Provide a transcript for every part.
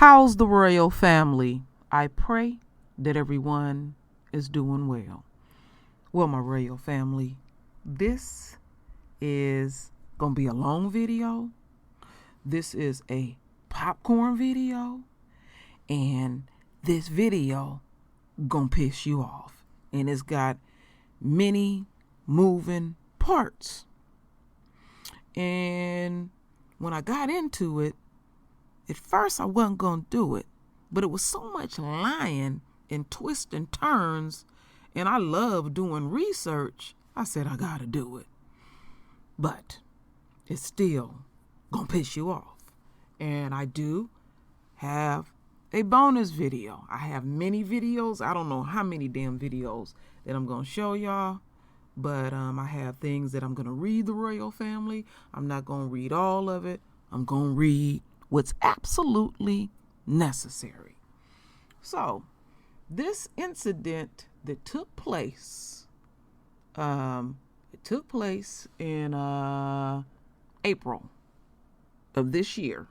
How's the royal family? I pray that everyone is doing well. Well, my royal family, this is going to be a long video. This is a popcorn video. And this video going to piss you off. And it's got many moving parts. And when I got into it, at first I wasn't going to do it, but it was so much lying and twists and turns, and I love doing research, I said I got to do it. But it's still going to piss you off. And I do have a bonus video. I have many videos. I don't know how many damn videos that I'm going to show y'all. But I have things that I'm going to read the royal family. I'm not going to read all of it. I'm going to read what's absolutely necessary. So, this incident that took place, it took place in April of this year.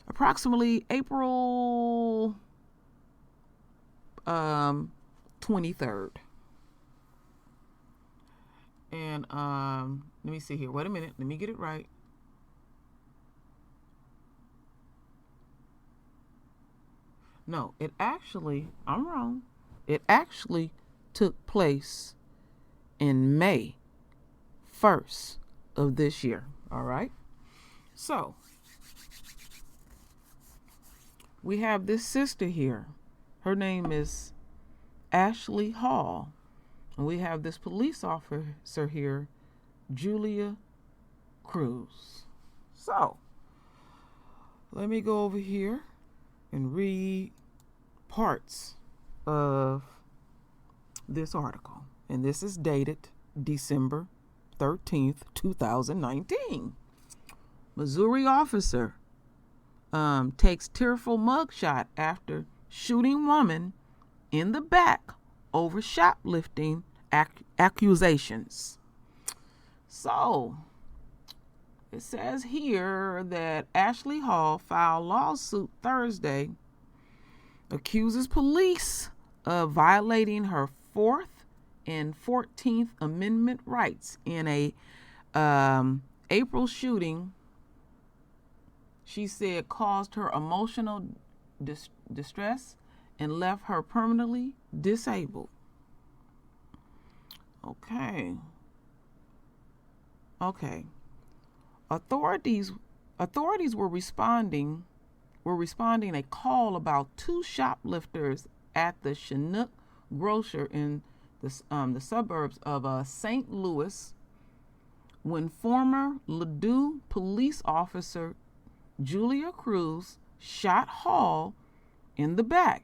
Approximately April 23rd. And let me see here. Wait a minute. Let me get it right. No, I'm wrong. It actually took place in May 1st of this year. All right. So, we have this sister here. Her name is Ashley Hall. And we have this police officer here, Julia Cruz. So, let me go over here and read parts of this article. And this is dated December 13th, 2019. Missouri officer takes tearful mugshot after shooting woman in the back over shoplifting accusations. So, it says here that Ashley Hall filed lawsuit Thursday, accuses police of violating her 4th and 14th Amendment rights in a April shooting. She said caused her emotional distress and left her permanently disabled. Okay. Authorities were responding a call about 2 shoplifters at the Chinook grocer in the suburbs of St. Louis when former Ladue police officer Julia Cruz shot Hall in the back.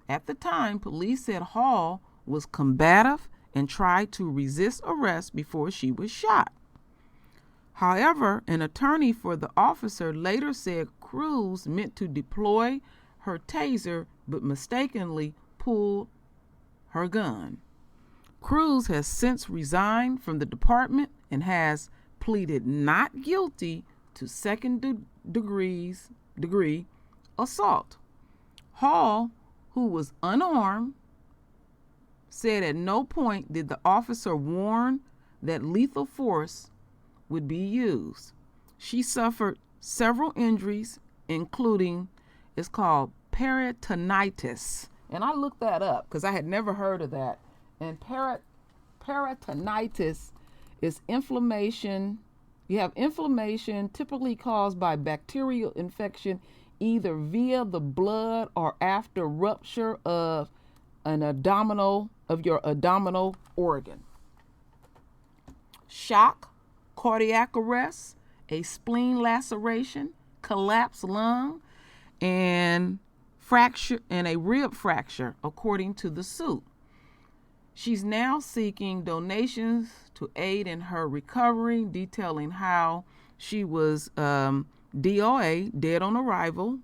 At the time, police said Hall was combative and tried to resist arrest before she was shot. However, an attorney for the officer later said Cruz meant to deploy her taser but mistakenly pulled her gun. Cruz has since resigned from the department and has pleaded not guilty to second-degree assault. Hall, who was unarmed, said at no point did the officer warn that lethal force would be used. She suffered several injuries, including, it's called peritonitis. And I looked that up because I had never heard of that. And peritonitis is inflammation. You have inflammation typically caused by bacterial infection, either via the blood or after rupture of your abdominal organ. Shock, cardiac arrest, a spleen laceration, collapsed lung, and a rib fracture, according to the suit. She's now seeking donations to aid in her recovery, detailing how she was DOA, dead on arrival,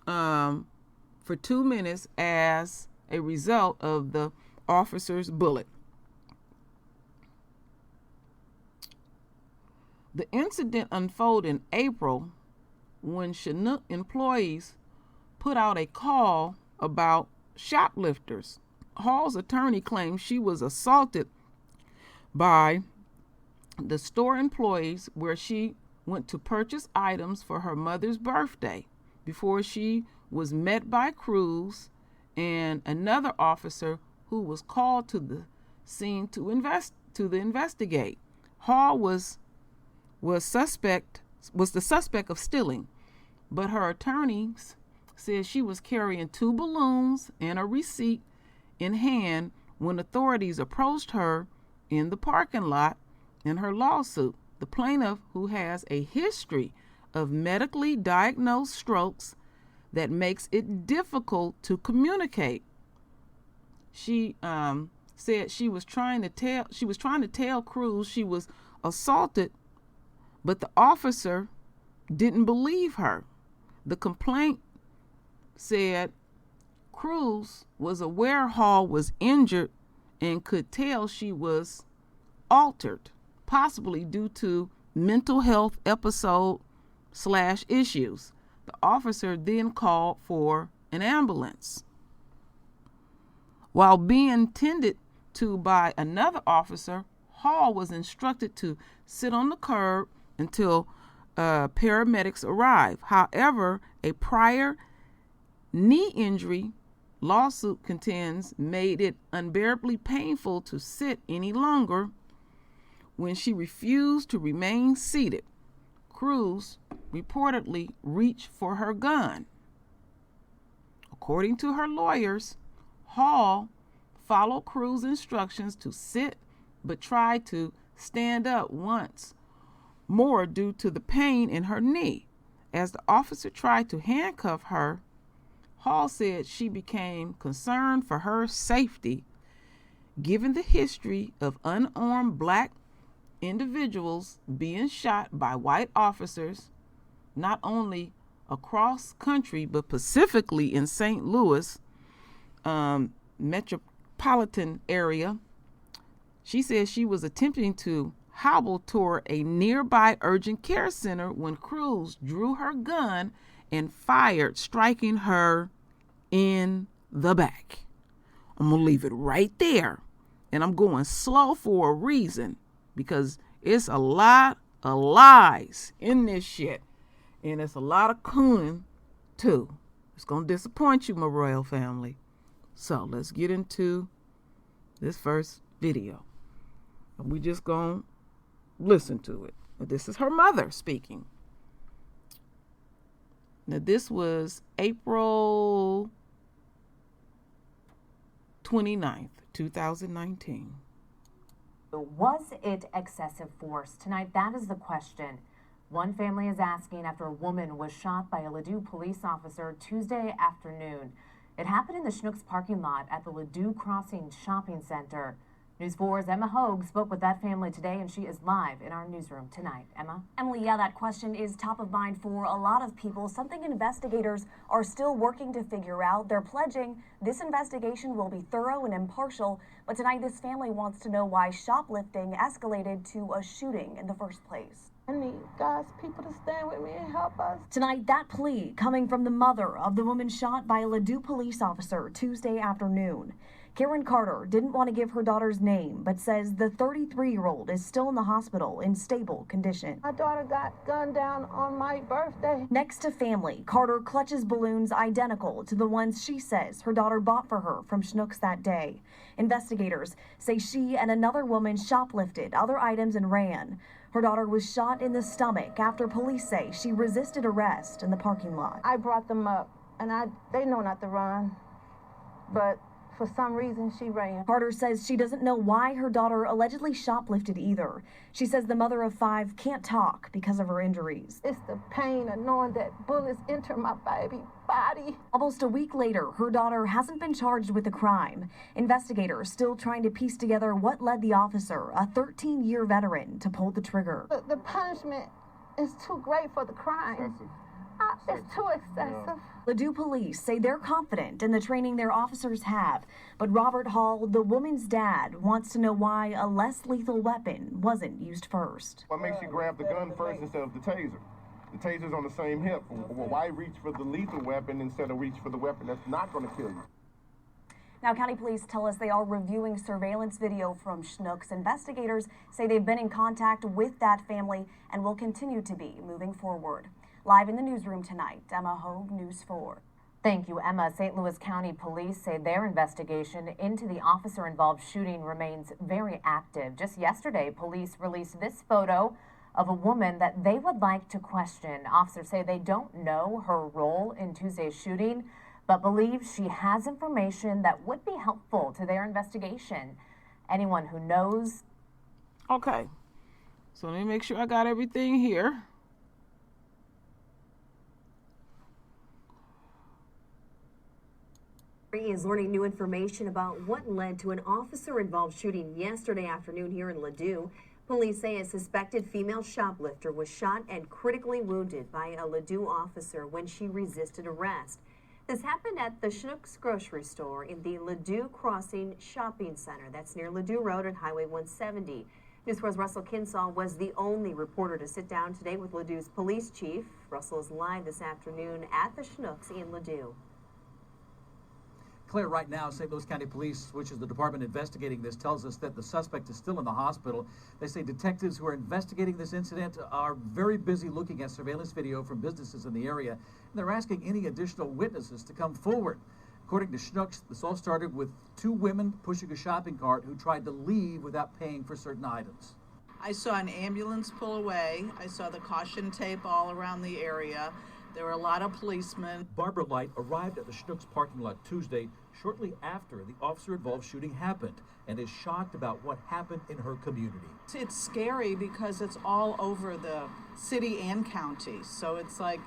for 2 minutes as a result of the officer's bullet. The incident unfolded in April when Chinook employees put out a call about shoplifters. Hall's attorney claims she was assaulted by the store employees where she went to purchase items for her mother's birthday before she was met by Cruz and another officer who was called to the scene to investigate. Hall was the suspect of stealing, but her attorneys said she was carrying 2 balloons and a receipt in hand when authorities approached her in the parking lot in her lawsuit. The plaintiff, who has a history of medically diagnosed strokes that makes it difficult to communicate, she said she was trying to tell Cruz she was assaulted, but the officer didn't believe her. The complaint said Cruz was aware Hall was injured and could tell she was altered, possibly due to mental health episode/issues. The officer then called for an ambulance. While being tended to by another officer, Hall was instructed to sit on the curb until paramedics arrived. However, a prior knee injury lawsuit contends made it unbearably painful to sit any longer. When she refused to remain seated, Cruz reportedly reached for her gun. According to her lawyers, Hall followed Cruz's instructions to sit but tried to stand up once more due to the pain in her knee. As the officer tried to handcuff her, Hall said she became concerned for her safety, given the history of unarmed black individuals being shot by white officers, not only across country, but specifically in St. Louis metropolitan area. She says she was attempting to hobble toward a nearby urgent care center when Cruz drew her gun and fired, striking her in the back. I'm going to leave it right there. And I'm going slow for a reason, because it's a lot of lies in this shit. And it's a lot of cooning, too. It's going to disappoint you, my royal family. So let's get into this first video. We just going to listen to it. This is her mother speaking. Now, this was April 29th, 2019. Was it excessive force? Tonight, that is the question. One family is asking after a woman was shot by a Ladue police officer Tuesday afternoon. It happened in the Schnucks parking lot at the Ladue Crossing Shopping Center. News 4's Emma Hogue spoke with that family today, and she is live in our newsroom tonight. Emma? Emily, yeah, that question is top of mind for a lot of people, something investigators are still working to figure out. They're pledging this investigation will be thorough and impartial, but tonight this family wants to know why shoplifting escalated to a shooting in the first place. I need God's people to stand with me and help us. Tonight, that plea coming from the mother of the woman shot by a Ladue police officer Tuesday afternoon. Karen Carter didn't want to give her daughter's name, but says the 33-year-old is still in the hospital in stable condition. My daughter got gunned down on my birthday. Next to family, Carter clutches balloons identical to the ones she says her daughter bought for her from Schnucks that day. Investigators say she and another woman shoplifted other items and ran. Her daughter was shot in the stomach after police say she resisted arrest in the parking lot. I brought them up, and they know not to run, but for some reason, she ran. Carter says she doesn't know why her daughter allegedly shoplifted either. She says the mother of 5 can't talk because of her injuries. It's the pain of knowing that bullets enter my baby body. Almost a week later, her daughter hasn't been charged with the crime. Investigators still trying to piece together what led the officer, a 13-year veteran, to pull the trigger. The punishment is too great for the crime. It's too excessive. Ladue police say they're confident in the training their officers have, but Robert Hall, the woman's dad, wants to know why a less lethal weapon wasn't used first. What makes you grab the gun first instead of the taser? The taser's on the same hip. Well, why reach for the lethal weapon instead of reach for the weapon that's not going to kill you? Now, county police tell us they are reviewing surveillance video from Schnucks. Investigators say they've been in contact with that family and will continue to be moving forward. Live in the newsroom tonight, Emma Hogue, News 4. Thank you, Emma. St. Louis County Police say their investigation into the officer-involved shooting remains very active. Just yesterday, police released this photo of a woman that they would like to question. Officers say they don't know her role in Tuesday's shooting, but believe she has information that would be helpful to their investigation. Anyone who knows. Okay, so let me make sure I got everything here. Is learning new information about what led to an officer-involved shooting yesterday afternoon here in Ladue. Police say a suspected female shoplifter was shot and critically wounded by a Ladue officer when she resisted arrest. This happened at the Schnucks grocery store in the Ladue Crossing Shopping Center. That's near Ladue Road and Highway 170. News 4's Russell Kinsall was the only reporter to sit down today with Ladue's police chief. Russell is live this afternoon at the Schnucks in Ladue. Claire, right now, St. Louis County Police, which is the department investigating this, tells us that the suspect is still in the hospital. They say detectives who are investigating this incident are very busy looking at surveillance video from businesses in the area, and they're asking any additional witnesses to come forward. According to Schnucks, this all started with two women pushing a shopping cart who tried to leave without paying for certain items. I saw an ambulance pull away. I saw the caution tape all around the area. There were a lot of policemen. Barbara Light arrived at the Schnucks parking lot Tuesday, shortly after the officer-involved shooting happened, and is shocked about what happened in her community. It's scary because it's all over the city and county. So it's like,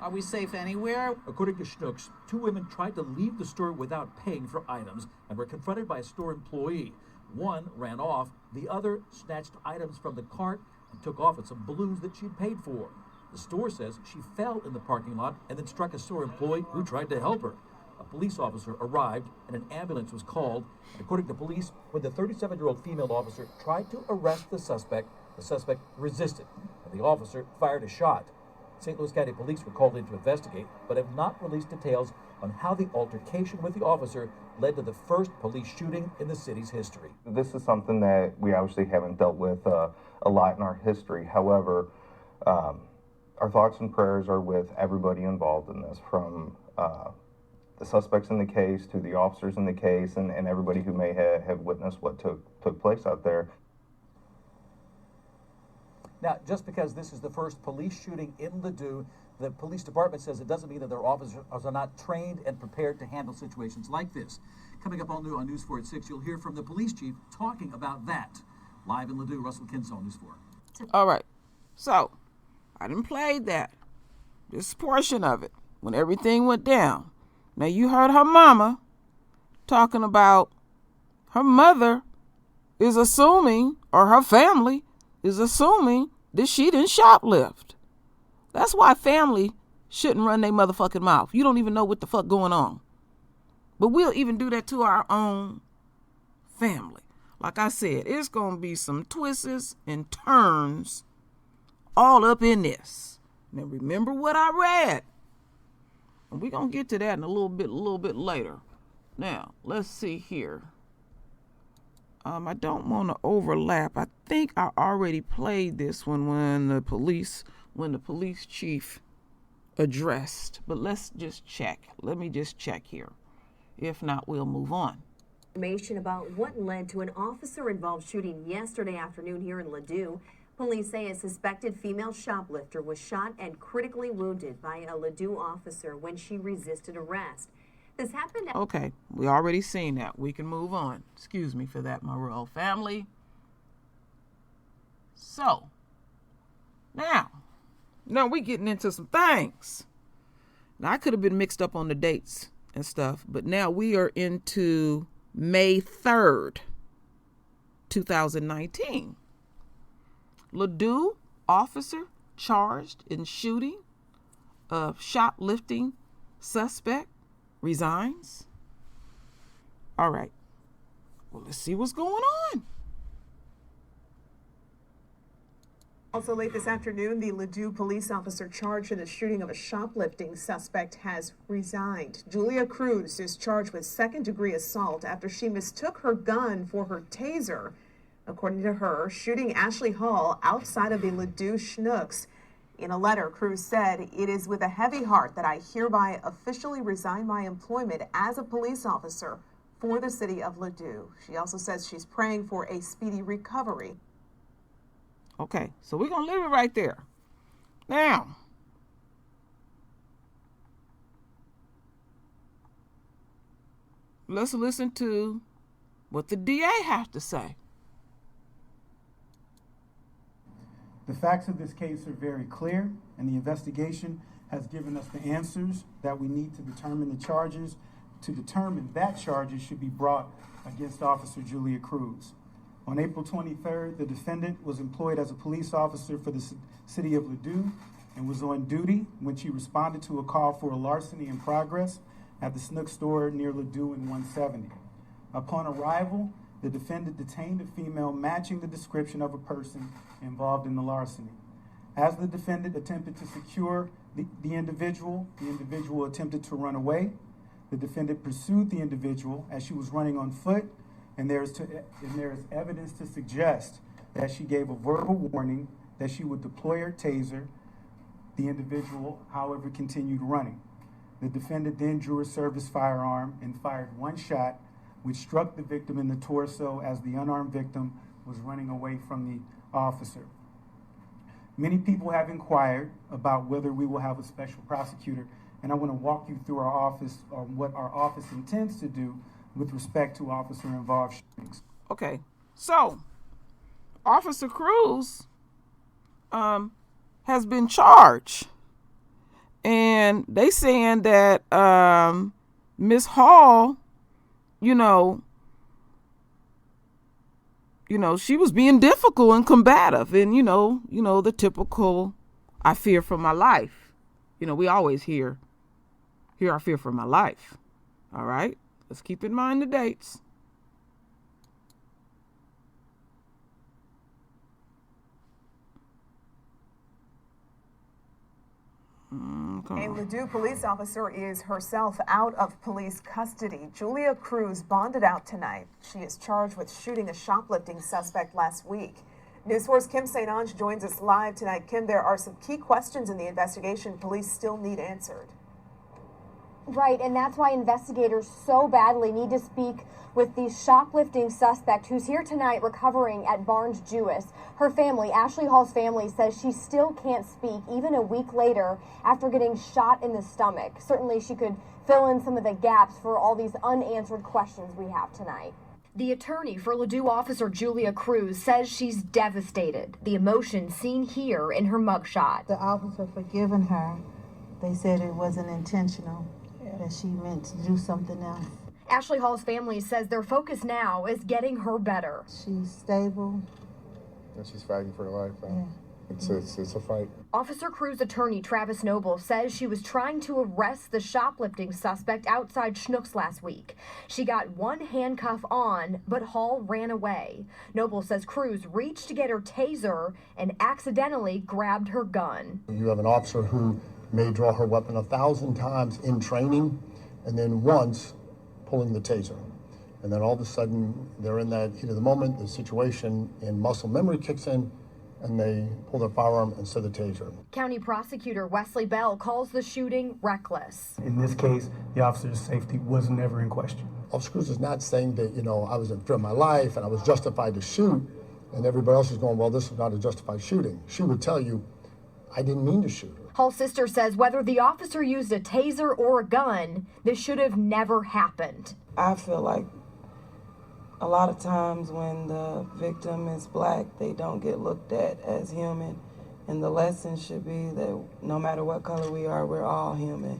are we safe anywhere? According to Schnucks, two women tried to leave the store without paying for items and were confronted by a store employee. One ran off, the other snatched items from the cart and took off with some balloons that she'd paid for. The store says she fell in the parking lot and then struck a store employee who tried to help her. A police officer arrived and an ambulance was called. And according to police, when the 37-year-old female officer tried to arrest the suspect resisted, and the officer fired a shot. St. Louis County Police were called in to investigate, but have not released details on how the altercation with the officer led to the first police shooting in the city's history. This is something that we obviously haven't dealt with a lot in our history. However, our thoughts and prayers are with everybody involved in this, from the suspects in the case to the officers in the case and everybody who may have witnessed what took place out there. Now, just because this is the first police shooting in Ladue, the police department says it doesn't mean that their officers are not trained and prepared to handle situations like this. Coming up all new on News 4 at 6, you'll hear from the police chief talking about that. Live in Ladue, Russell Kinsall, News 4. All right, so I done played that, this portion of it, when everything went down. Now you heard her mama talking about her mother is assuming, or her family is assuming, that she didn't shoplift. That's why family shouldn't run their motherfucking mouth. You don't even know what the fuck going on. But we'll even do that to our own family. Like I said, it's going to be some twists and turns all up in this. Now remember what I read. And we're going to get to that in a little bit later. Now, let's see here. I don't want to overlap. I think I already played this one when the police chief addressed. But let's just check. Let me just check here. If not, we'll move on. Information about what led to an officer-involved shooting yesterday afternoon here in Ladue. Police say a suspected female shoplifter was shot and critically wounded by a Ladue officer when she resisted arrest. This happened. Okay, we already seen that. We can move on. Excuse me for that, my royal family. So, now we getting into some things. Now, I could have been mixed up on the dates and stuff, but now we are into May 3rd, 2019. Ladue officer charged in shooting of shoplifting suspect resigns. All right. Well, let's see what's going on. Also late this afternoon, the Ladue police officer charged in the shooting of a shoplifting suspect has resigned. Julia Cruz is charged with second-degree assault after she mistook her gun for her taser. According to her, shooting Ashley Hall outside of the Ladue Schnucks. In a letter, Cruz said, "It is with a heavy heart that I hereby officially resign my employment as a police officer for the city of Ladue." She also says she's praying for a speedy recovery. Okay, so we're going to leave it right there. Now, let's listen to what the DA has to say. The facts of this case are very clear, and the investigation has given us the answers that we need to determine the charges. To determine that charges should be brought against Officer Julia Cruz. On April 23rd, the defendant was employed as a police officer for the city of Ladue and was on duty when she responded to a call for a larceny in progress at the Schnucks store near Ladue and 170. Upon arrival, the defendant detained a female matching the description of a person involved in the larceny. As the defendant attempted to secure the individual attempted to run away. The defendant pursued the individual as she was running on foot, and there is evidence to suggest that she gave a verbal warning that she would deploy her taser. The individual, however, continued running. The defendant then drew her service firearm and fired one shot, which struck the victim in the torso as the unarmed victim was running away from the officer. Many people have inquired about whether we will have a special prosecutor, and I want to walk you through our office, or what our office intends to do with respect to officer-involved shootings. Okay, so Officer Cruz has been charged, and they saying that Miss Hall, you know, she was being difficult and combative, and you know the typical, I fear for my life. We always hear I fear for my life. All right, let's keep in mind the dates. A Ladue police officer is herself out of police custody. Julia Cruz bonded out tonight. She is charged with shooting a shoplifting suspect last week. News 4's Kim St. Ange joins us live tonight. Kim, there are some key questions in the investigation police still need answered. Right, and that's why investigators so badly need to speak with the shoplifting suspect who's here tonight recovering at Barnes Jewess. Her family, Ashley Hall's family, says she still can't speak even a week later after getting shot in the stomach. Certainly she could fill in some of the gaps for all these unanswered questions we have tonight. The attorney for Ladue officer Julia Cruz says she's devastated. The emotion seen here in her mugshot. The officer forgiven her. They said it wasn't intentional, that she meant to do something else. Ashley Hall's family says their focus now is getting her better. She's stable. And she's fighting for her life. Yeah. It's a fight. Officer Cruz attorney Travis Noble says she was trying to arrest the shoplifting suspect outside Schnucks last week. She got one handcuff on, but Hall ran away. Noble says Cruz reached to get her taser and accidentally grabbed her gun. You have an officer who may draw her weapon 1,000 times in training, and then once pulling the taser. And then all of a sudden, they're in that heat of the moment, the situation, and muscle memory kicks in, and they pull their firearm instead of the taser. County prosecutor Wesley Bell calls the shooting reckless. In this case, the officer's safety was never in question. Officer Cruz is not saying that, I was in fear of my life and I was justified to shoot, and everybody else is going, well, this is not a justified shooting. She would tell you, I didn't mean to shoot her. Hall's sister says whether the officer used a taser or a gun, this should have never happened. I feel like a lot of times when the victim is black, they don't get looked at as human. And the lesson should be that no matter what color we are, we're all human.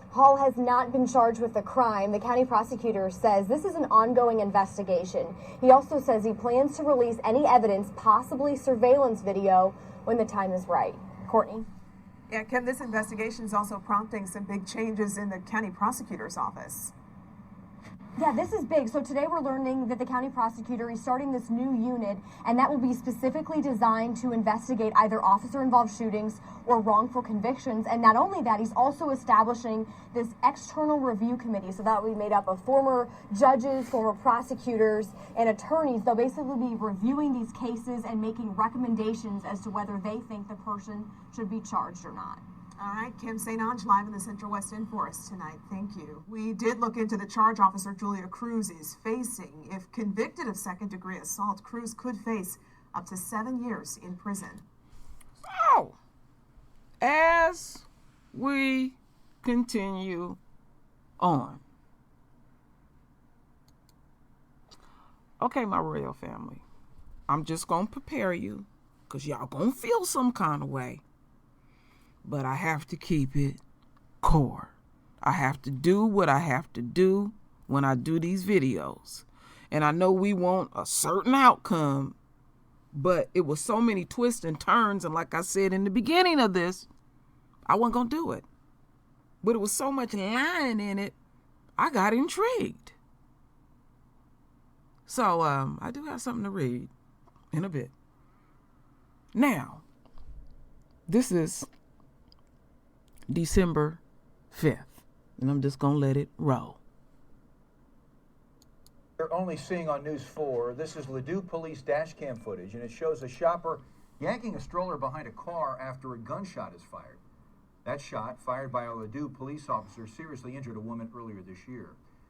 Hall has not been charged with the crime. The county prosecutor says this is an ongoing investigation. He also says he plans to release any evidence, possibly surveillance video, when the time is right. Courtney? Yeah, Kim, this investigation is also prompting some big changes in the county prosecutor's office. Yeah, this is big. So today we're learning that the county prosecutor is starting this new unit, and that will be specifically designed to investigate either officer-involved shootings or wrongful convictions. And not only that, he's also establishing this external review committee. So that will be made up of former judges, former prosecutors, and attorneys. They'll basically be reviewing these cases and making recommendations as to whether they think the person should be charged or not. All right, Kim St. Ange live in the Central West End for us tonight. Thank you. We did look into the charge officer Julia Cruz is facing. If convicted of second-degree assault, Cruz could face up to 7 years in prison. So, as we continue on. Okay, my royal family, I'm just going to prepare you because y'all going to feel some kind of way. But I have to keep it core. I have to do what I have to do when I do these videos. And I know we want a certain outcome, but it was so many twists and turns. And like I said in the beginning of this, I wasn't going to do it. But it was so much lying in it, I got intrigued. So I do have something to read in a bit. Now, this is December 5th, and I'm just going to let it roll. You're only seeing on News 4, this is Ladue police dash cam footage, and it shows a shopper yanking a stroller behind a car after a gunshot is fired. That shot, fired by a Ladue police officer, seriously injured a woman earlier this year.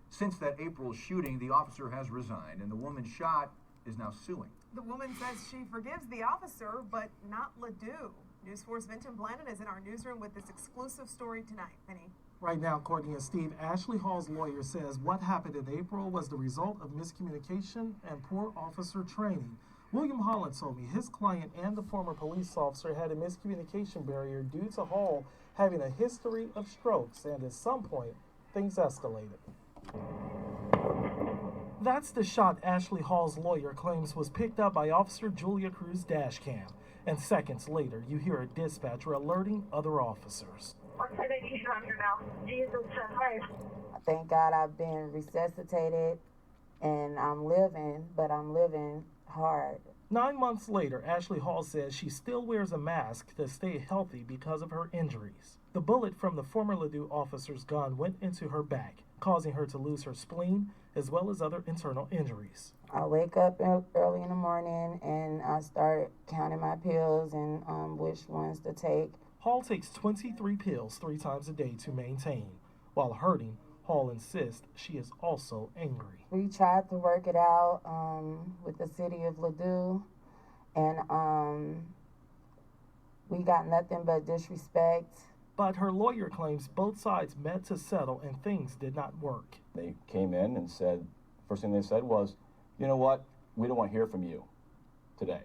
Since that April shooting, the officer has resigned, and the woman shot is now suing. The woman says she forgives the officer, but not Ladue. News 4's Vinton Blanton is in our newsroom with this exclusive story tonight. Vinny. Right now, Courtney and Steve, Ashley Hall's lawyer says what happened in April was the result of miscommunication and poor officer training. William Holland told me his client and the former police officer had a miscommunication barrier due to Hall having a history of strokes, and at some point, things escalated. That's the shot Ashley Hall's lawyer claims was picked up by Officer Julia Cruz dash cam. And seconds later, you hear a dispatcher alerting other officers. Thank God I've been resuscitated and I'm living, but I'm living hard. 9 months later, Ashley Hall says she still wears a mask to stay healthy because of her injuries. The bullet from the former Ladue officer's gun went into her back, causing her to lose her spleen as well as other internal injuries. I wake up early in the morning and I start counting my pills and which ones to take. Hall takes 23 pills 3 times a day to maintain. While hurting, Hall insists she is also angry. We tried to work it out with the city of Ladue, and we got nothing but disrespect. But her lawyer claims both sides met to settle and things did not work. They came in and said, first thing they said was, you know what, we don't want to hear from you today.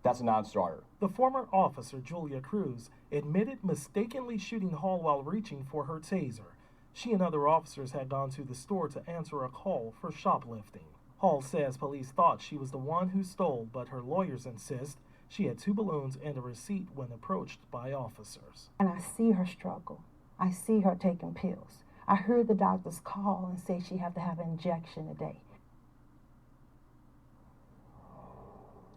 That's a non-starter. The former officer, Julia Cruz, admitted mistakenly shooting Hall while reaching for her taser. She and other officers had gone to the store to answer a call for shoplifting. Hall says police thought she was the one who stole, but her lawyers insist she had 2 balloons and a receipt when approached by officers. And I see her struggle. I see her taking pills. I heard the doctors call and say she have to have an injection a day.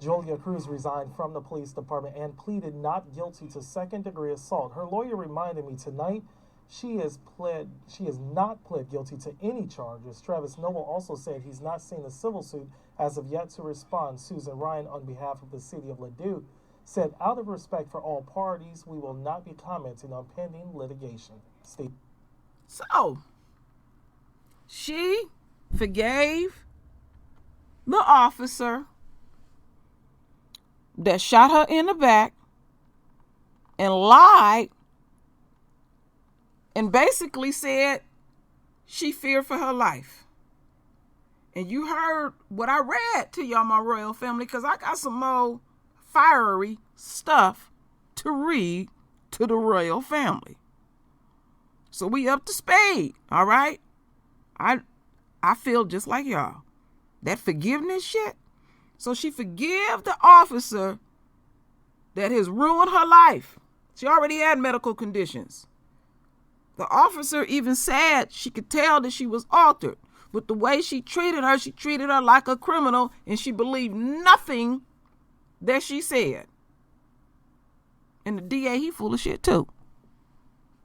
Julia Cruz resigned from the police department and pleaded not guilty to second-degree assault. Her lawyer reminded me tonight she has not pled guilty to any charges. Travis Noble also said he's not seen a civil suit as of yet to respond. Susan Ryan, on behalf of the city of Ladue, said out of respect for all parties, we will not be commenting on pending litigation. Steve. So, she forgave the officer that shot her in the back and lied and basically said she feared for her life. And you heard what I read to y'all, my royal family, because I got some more fiery stuff to read to the royal family. So we up to speed, all right? I feel just like y'all. That forgiveness shit. So she forgave the officer that has ruined her life. She already had medical conditions. The officer even said she could tell that she was altered. But the way she treated her like a criminal, and she believed nothing that she said. And the DA, he full of shit too.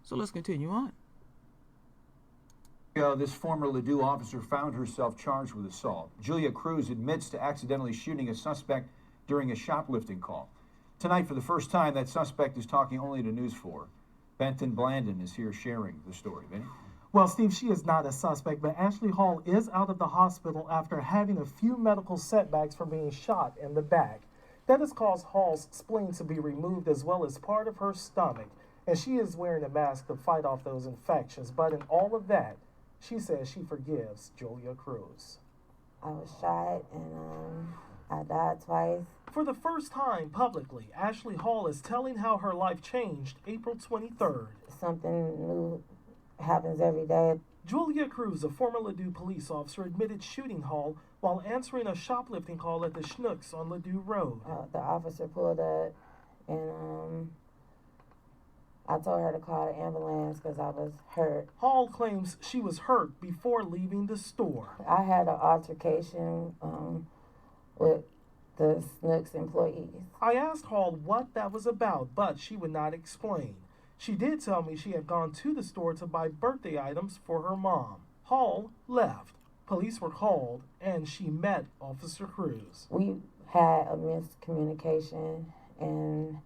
So let's continue on. This former Ladue officer found herself charged with assault. Julia Cruz admits to accidentally shooting a suspect during a shoplifting call. Tonight, for the first time, that suspect is talking only to News 4. Benton Blandon is here sharing the story. Benny? Well, Steve, she is not a suspect, but Ashley Hall is out of the hospital after having a few medical setbacks from being shot in the back. That has caused Hall's spleen to be removed as well as part of her stomach, and she is wearing a mask to fight off those infections. But in all of that, she says she forgives Julia Cruz. I was shot and I died twice. For the first time publicly, Ashley Hall is telling how her life changed April 23rd. Something new happens every day. Julia Cruz, a former Ladue police officer, admitted shooting Hall while answering a shoplifting call at the Schnucks on Ladue Road. The officer pulled up and I told her to call the ambulance because I was hurt. Hall claims she was hurt before leaving the store. I had an altercation with the Schnucks employees. I asked Hall what that was about, but she would not explain. She did tell me she had gone to the store to buy birthday items for her mom. Hall left. Police were called, and she met Officer Cruz. We had a miscommunication, and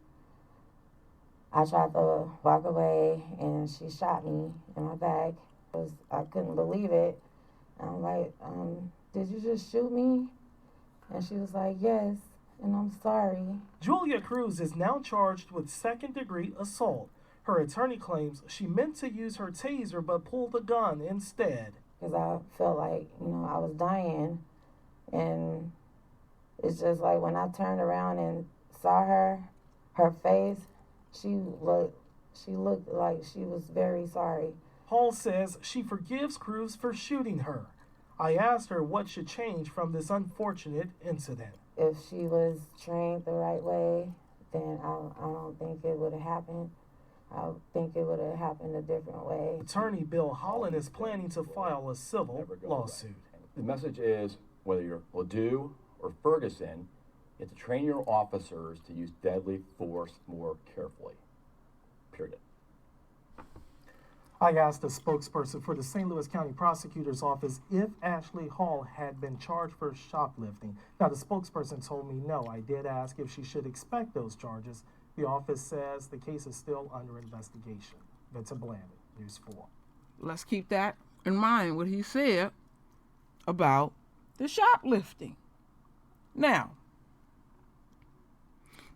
I tried to walk away, and she shot me in my back. I couldn't believe it. I'm like, did you just shoot me? And she was like, yes, and I'm sorry. Julia Cruz is now charged with second-degree assault. Her attorney claims she meant to use her taser but pulled a gun instead. Because I felt like, I was dying. And it's just like when I turned around and saw her face, she looked like she was very sorry. Hall says she forgives Cruz for shooting her. I asked her what should change from this unfortunate incident. If she was trained the right way, then I don't think it would have happened. I think it would have happened a different way. Attorney Bill Holland is planning to file a civil lawsuit. The message is, whether you're Ladue or Ferguson, you have to train your officers to use deadly force more carefully. Period. I asked a spokesperson for the St. Louis County Prosecutor's Office if Ashley Hall had been charged for shoplifting. Now, the spokesperson told me no. I did ask if she should expect those charges. The office says the case is still under investigation. Benton Blandon, News 4. Let's keep that in mind, what he said about the shoplifting. Now,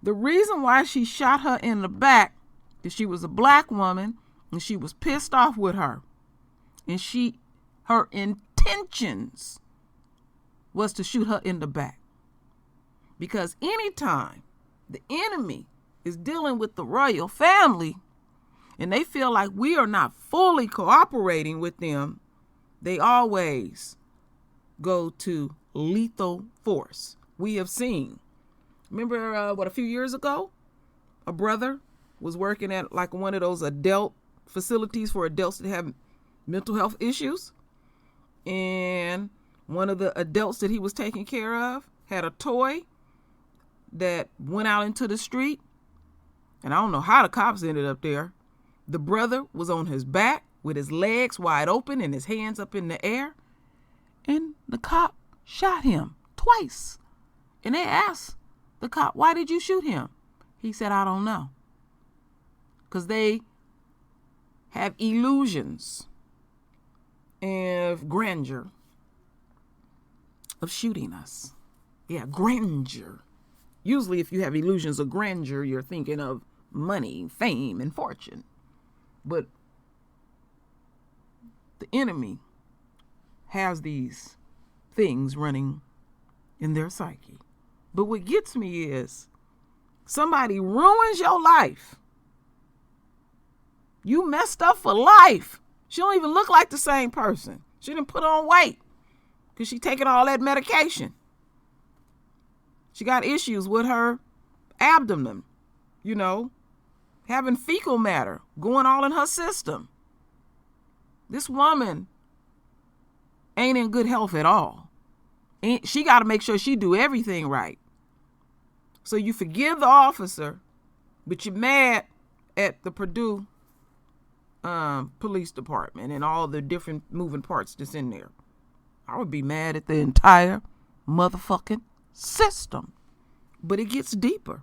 the reason why she shot her in the back is she was a black woman and she was pissed off with her. And her intentions was to shoot her in the back. Because anytime the enemy is dealing with the royal family and they feel like we are not fully cooperating with them, they always go to lethal force. We have seen, remember a few years ago, a brother was working at like one of those adult facilities for adults that have mental health issues, and one of the adults that he was taking care of had a toy that went out into the street, and I don't know how the cops ended up there. The brother was on his back with his legs wide open and his hands up in the air, and the cop shot him twice. And they asked the cop, why did you shoot him? He said, I don't know. Because they have illusions of grandeur of shooting us. Yeah, grandeur. Usually if you have illusions of grandeur, you're thinking of money, fame, and fortune. But the enemy has these things running in their psyche. But what gets me is somebody ruins your life. You messed up for life. She don't even look like the same person. She didn't put on weight because she taking all that medication. She got issues with her abdomen, having fecal matter going all in her system. This woman ain't in good health at all. She got to make sure she do everything right. So you forgive the officer, but you're mad at the Purdue police department and all the different moving parts that's in there. I would be mad at the entire motherfucking system. But it gets deeper.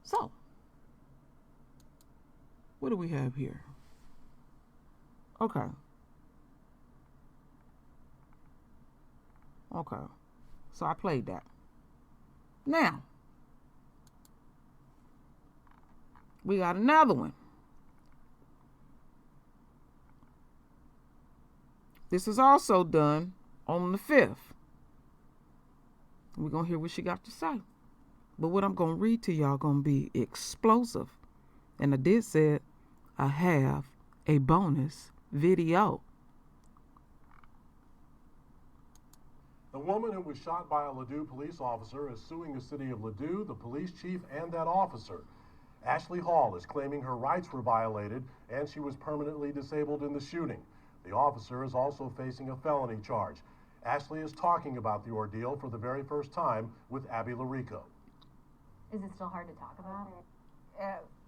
So, what do we have here? Okay. So I played that. Now, we got another one. This is also done on the 5th. We're going to hear what she got to say. But what I'm going to read to y'all going to be explosive. And I did say I have a bonus video. The woman who was shot by a Ladue police officer is suing the city of Ladue, the police chief, and that officer. Ashley Hall is claiming her rights were violated and she was permanently disabled in the shooting. The officer is also facing a felony charge. Ashley is talking about the ordeal for the very first time with Abby Larico. Is it still hard to talk about?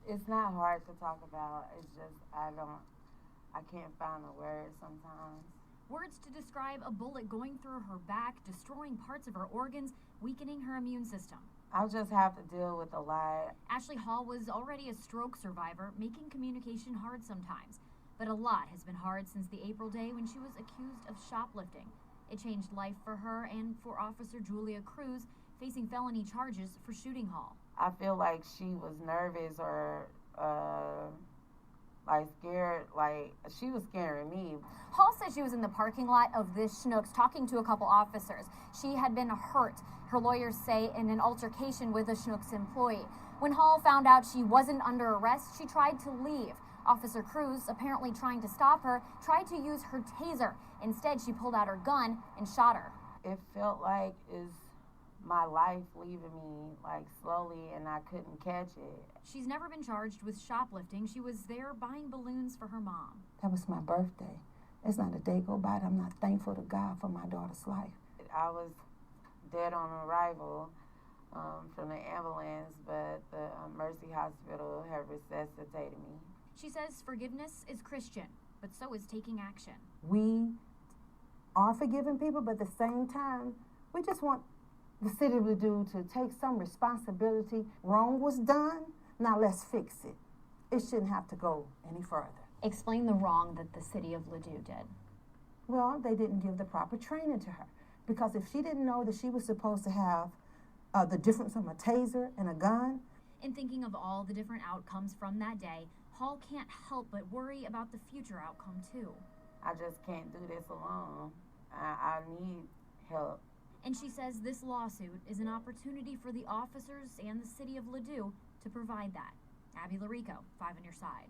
It's not hard to talk about. It's just I can't find the words sometimes. Words to describe a bullet going through her back, destroying parts of her organs, weakening her immune system. I'll just have to deal with a lot. Ashley Hall was already a stroke survivor, making communication hard sometimes. But a lot has been hard since the April day when she was accused of shoplifting. It changed life for her and for Officer Julia Cruz, facing felony charges for shooting Hall. I feel like she was nervous or scared, she was scaring me. Hall said she was in the parking lot of this Schnucks talking to a couple officers. She had been hurt, her lawyers say, in an altercation with a Schnucks employee. When Hall found out she wasn't under arrest, she tried to leave. Officer Cruz, apparently trying to stop her, tried to use her taser. Instead, she pulled out her gun and shot her. It felt like it's my life leaving me slowly and I couldn't catch it. She's never been charged with shoplifting. She was there buying balloons for her mom. That was my birthday. There's not a day go by that I'm not thankful to God for my daughter's life. I was dead on arrival from the ambulance, but the Mercy Hospital had resuscitated me. She says forgiveness is Christian, but so is taking action. We are forgiving people, but at the same time, we just want the city of Ladue to take some responsibility. Wrong was done, now let's fix it. It shouldn't have to go any further. Explain the wrong that the city of Ladue did. Well, they didn't give the proper training to her. Because if she didn't know that she was supposed to have the difference of a taser and a gun. In thinking of all the different outcomes from that day, Hall can't help but worry about the future outcome too. I just can't do this alone. I need help. And she says this lawsuit is an opportunity for the officers and the city of Ladue to provide that. Abby Larico, 5 on your side.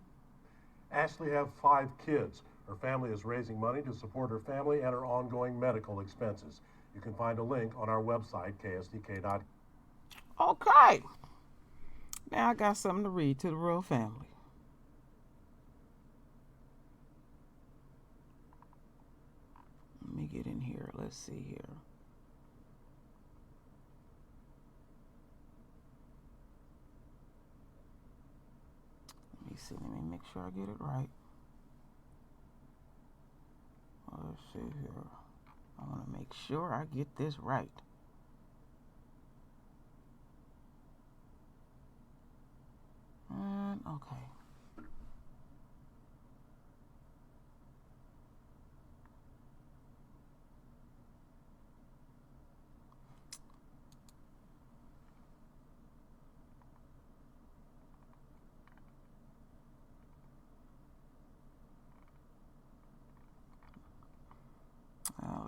Ashley has 5 kids. Her family is raising money to support her family and her ongoing medical expenses. You can find a link on our website, ksdk.com. Okay. Now I got something to read to the royal family. Let me get in here. Let's see here. Let me see. Let me make sure I get it right. Let's see here. I want to make sure I get this right. And okay.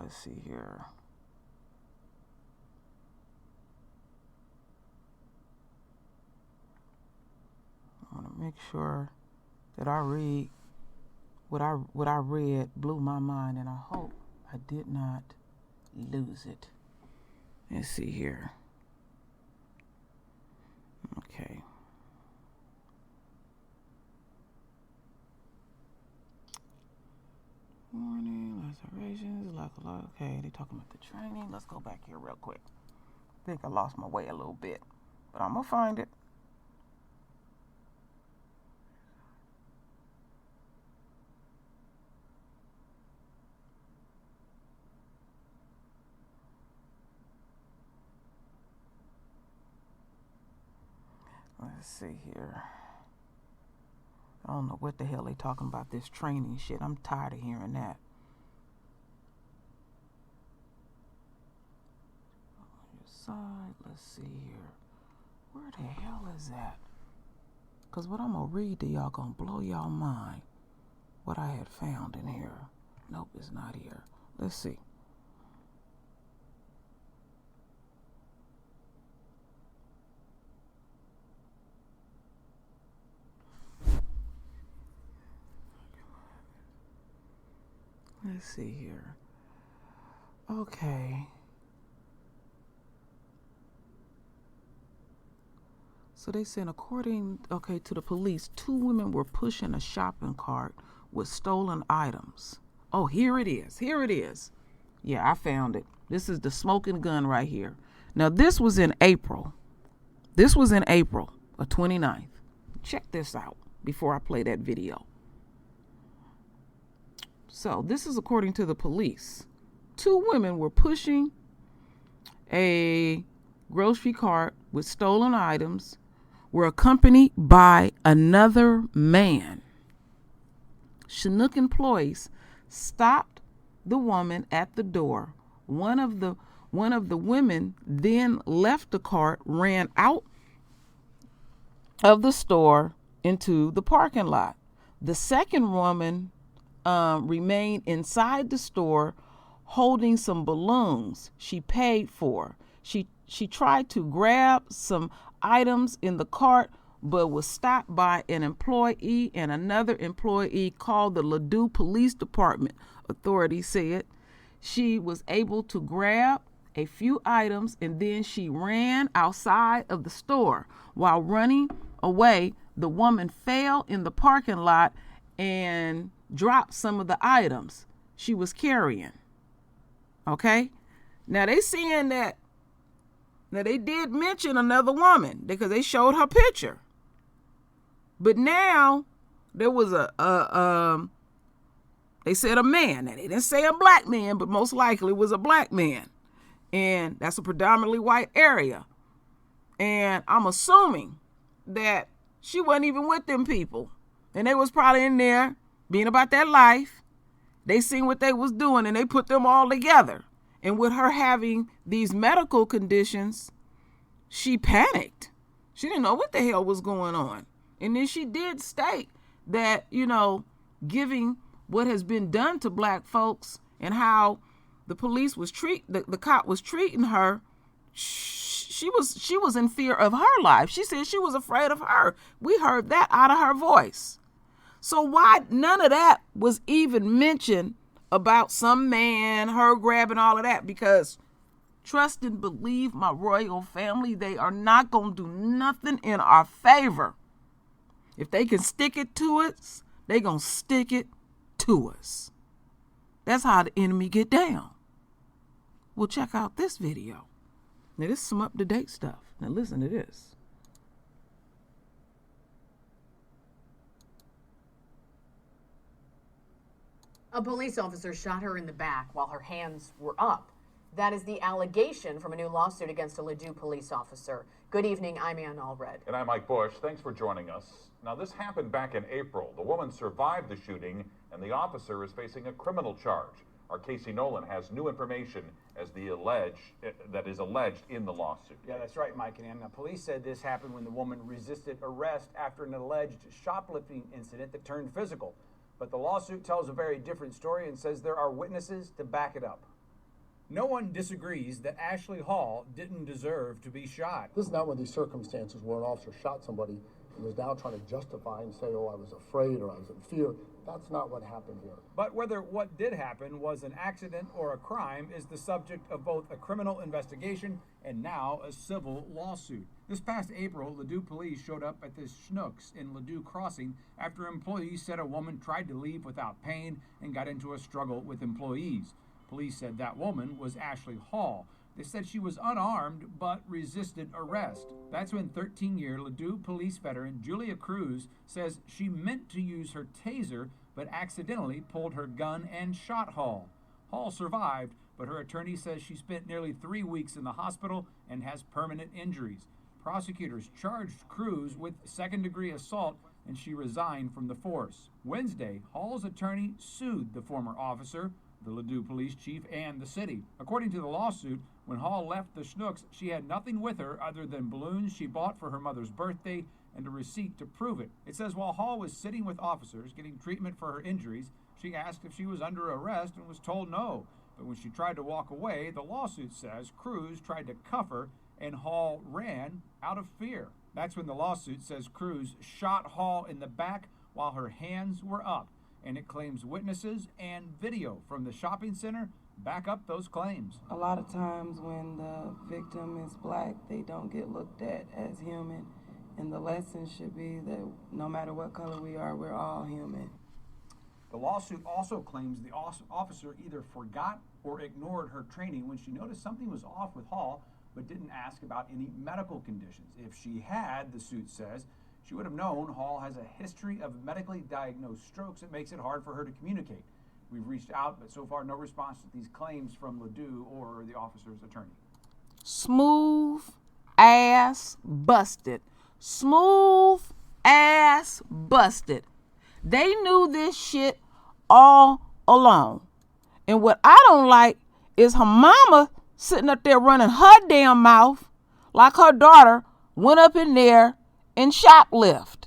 Let's see here. I want to make sure that I read what I read blew my mind, and I hope I did not lose it. Let's see here. Okay. demonstrations, like a lot. Okay, they talking about the training. Let's go back here real quick. I think I lost my way a little bit, but I'm gonna find it. Let's see here. I don't know what the hell they talking about, this training shit. I'm tired of hearing that. On your side, let's see here. Where the hell is that? Because what I'm going to read to y'all going to blow y'all mind. What I had found in here. Nope, it's not here. Let's see. Let's see here. Okay. So they said, according, to the police, 2 women were pushing a shopping cart with stolen items. Oh, here it is. Here it is. Yeah, I found it. This is the smoking gun right here. Now, this was in April. This was in April of 29th. Check this out before I play that video. So this is according to the police. 2 women were pushing a grocery cart with stolen items, were accompanied by another man. Chinook employees stopped the woman at the door. One of the women then left the cart, ran out of the store into the parking lot. The second woman remained inside the store holding some balloons she paid for. She tried to grab some items in the cart, but was stopped by an employee, and another employee called the Ladue Police Department. Authorities said she was able to grab a few items, and then she ran outside of the store. While running away, the woman fell in the parking lot and dropped some of the items she was carrying. Okay? Now they saying that, now they did mention another woman because they showed her picture. But now there was they said a man. Now they didn't say a black man, but most likely it was a black man. And that's a predominantly white area. And I'm assuming that she wasn't even with them people. And they was probably in there being about their life. They seen what they was doing and they put them all together. And with her having these medical conditions, she panicked. She didn't know what the hell was going on. And then she did state that, giving what has been done to black folks and how the police was the cop was treating her, she was in fear of her life. She said she was afraid of her. We heard that out of her voice. So why none of that was even mentioned about some man, her grabbing all of that? Because trust and believe my royal family, they are not going to do nothing in our favor. If they can stick it to us, they going to stick it to us. That's how the enemy get down. Well, check out this video. Now, this is some up-to-date stuff. Now, listen to this. A police officer shot her in the back while her hands were up. That is the allegation from a new lawsuit against a Ladue police officer. Good evening, I'm Ann Allred. And I'm Mike Bush. Thanks for joining us. Now, this happened back in April. The woman survived the shooting, and the officer is facing a criminal charge. Our Casey Nolan has new information that is alleged in the lawsuit. Yeah, that's right, Mike and Ann. Now, police said this happened when the woman resisted arrest after an alleged shoplifting incident that turned physical. But the lawsuit tells a very different story and says there are witnesses to back it up. No one disagrees that Ashley Hall didn't deserve to be shot. This is not one of these circumstances where an officer shot somebody and was now trying to justify and say, oh, I was afraid or I was in fear. That's not what happened here. But whether what did happen was an accident or a crime is the subject of both a criminal investigation and now a civil lawsuit. This past April, Ladue police showed up at this Schnucks in Ladue Crossing after employees said a woman tried to leave without paying and got into a struggle with employees. Police said that woman was Ashley Hall. They said she was unarmed but resisted arrest. That's when 13-year Ladue police veteran Julia Cruz says she meant to use her taser but accidentally pulled her gun and shot Hall. Hall survived, but her attorney says she spent nearly 3 weeks in the hospital and has permanent injuries. Prosecutors charged Cruz with second-degree assault, and she resigned from the force. Wednesday, Hall's attorney sued the former officer, the Ladue police chief, and the city. According to the lawsuit, when Hall left the Schnucks, she had nothing with her other than balloons she bought for her mother's birthday and a receipt to prove it. It says while Hall was sitting with officers getting treatment for her injuries, she asked if she was under arrest and was told no. But when she tried to walk away, the lawsuit says Cruz tried to cuff her and Hall ran out of fear. That's when the lawsuit says Cruz shot Hall in the back while her hands were up, and it claims witnesses and video from the shopping center back up those claims. A lot of times when the victim is black, they don't get looked at as human, and the lesson should be that no matter what color we are, we're all human. The lawsuit also claims the officer either forgot or ignored her training when she noticed something was off with Hall, but didn't ask about any medical conditions. If she had, the suit says, she would have known Hall has a history of medically diagnosed strokes that makes it hard for her to communicate. We've reached out, but so far no response to these claims from Ladue or the officer's attorney. Smooth ass busted. Smooth ass busted. They knew this shit all along. And what I don't like is her mama sitting up there running her damn mouth like her daughter went up in there and shoplift.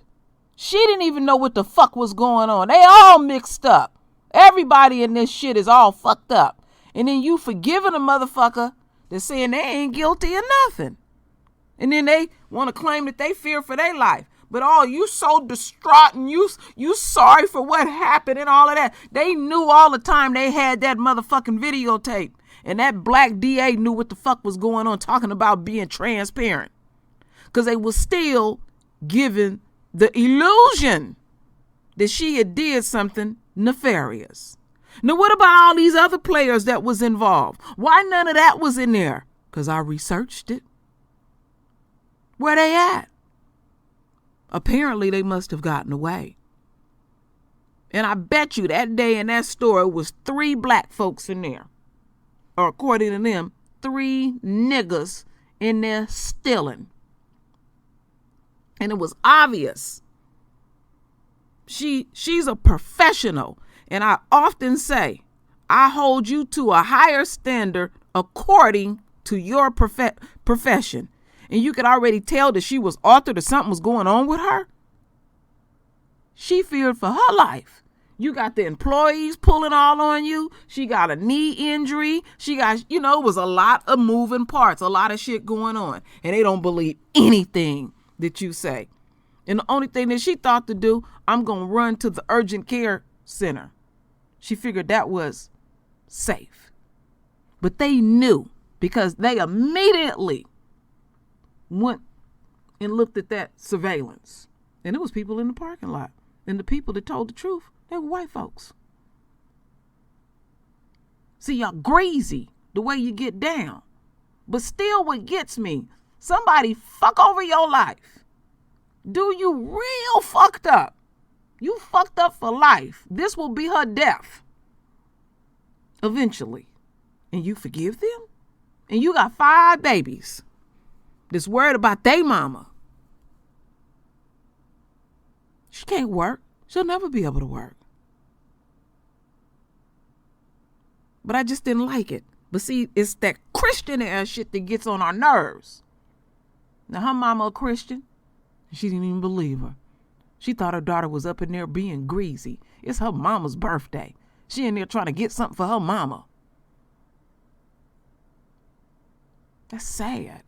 She didn't even know what the fuck was going on. They all mixed up. Everybody in this shit is all fucked up. And then you forgiving a motherfucker that's saying they ain't guilty of nothing. And then they want to claim that they fear for their life. But you so distraught and you sorry for what happened and all of that. They knew all the time they had that motherfucking videotape. And that black DA knew what the fuck was going on, talking about being transparent. Because they was still given the illusion that she had did something nefarious. Now, what about all these other players that was involved? Why none of that was in there? Because I researched it. Where they at? Apparently, they must have gotten away. And I bet you that day in that store, it was 3 black folks in there. Or according to them, 3 niggas in there stealing. And it was obvious. She's a professional. And I often say, I hold you to a higher standard according to your profession. And you could already tell that she was altered or something was going on with her. She feared for her life. You got the employees pulling all on you. She got a knee injury. She got, it was a lot of moving parts, a lot of shit going on. And they don't believe anything that you say. And the only thing that she thought to do, I'm going to run to the urgent care center. She figured that was safe. But they knew because they immediately went and looked at that surveillance. And it was people in the parking lot. And the people that told the truth, they were white folks. See, y'all greasy the way you get down. But still what gets me, somebody fuck over your life. Do you real fucked up? You fucked up for life. This will be her death. Eventually. And you forgive them? And you got 5 babies that's worried about their mama. She can't work. She'll never be able to work. But I just didn't like it. But see, it's that Christian ass shit that gets on our nerves. Now, her mama a Christian. She didn't even believe her. She thought her daughter was up in there being greasy. It's her mama's birthday. She in there trying to get something for her mama. That's sad.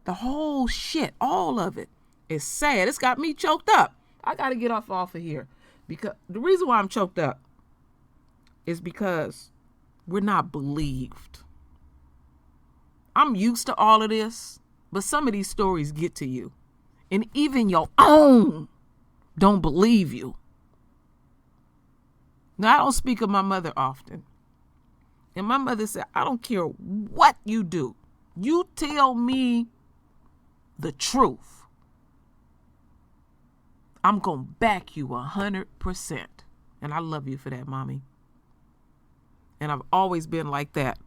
The whole shit, all of it, is sad. It's got me choked up. I got to get off of here. Because the reason why I'm choked up is because we're not believed. I'm used to all of this. But some of these stories get to you. And even your own don't believe you. Now, I don't speak of my mother often. And my mother said, I don't care what you do. You tell me the truth. I'm going to back you 100%. And I love you for that, Mommy. And I've always been like that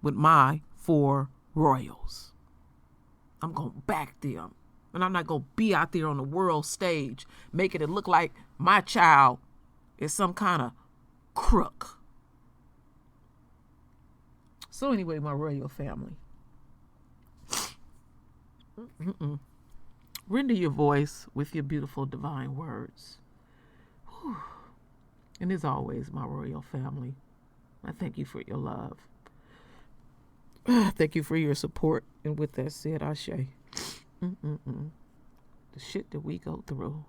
with my 4 Royals. I'm going to back them. And I'm not going to be out there on the world stage making it look like my child is some kind of crook. So anyway, my royal family. Render your voice with your beautiful divine words. Whew. And as always, my royal family, I thank you for your love. Thank you for your support. And with that said, Ashe. The shit that we go through.